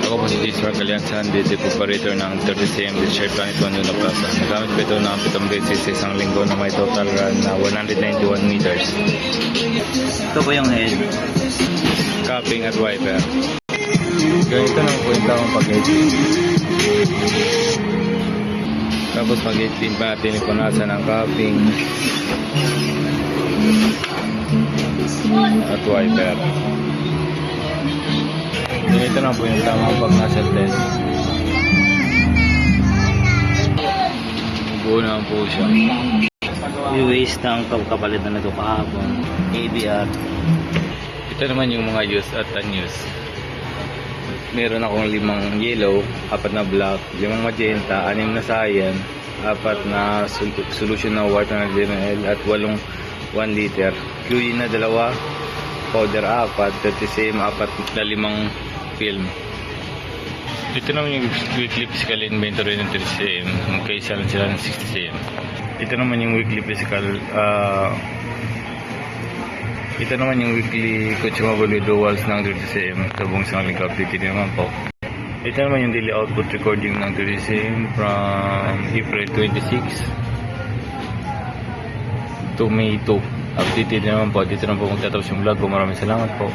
Ako po si J-Spark Alianza, DJ operator ng 30cm Discharge Planet 1 Luna Plaza. Nagamit po ito ng 7 beses sa isang linggo na may total run na 191 meters. Ito po yung head. Capping at wiper. Ganito naman po yung tamang pag-18. Tapos pag-18 pa natin ipunasan ng capping at wiper. Ganito na po yung tamang pag-nasa test. Buo naman po siya. I-waste ng kapalit na ito kahapon. ABR. Ito naman yung mga used at unused. Meron akong 5 yellow, 4 na black, 5 magenta, 6 na cyan, 4 na solution na water na GNL at 8 1 liter. QE na 2, powder 4, 30cm 4 na 5 film. Ito naman yung weekly physical inventory ng 30cm, magkaisa lang sila ng 60cm. Ito naman yung weekly physical ito naman yung weekly consumable withdrawals ng 30cm sa buong isang linggo. Update din naman po. Ito naman yung daily output recording ng 30cm from April 26 to May 2. Update din naman po. Dito na po magtatapos yung vlog ko. Maraming salamat po.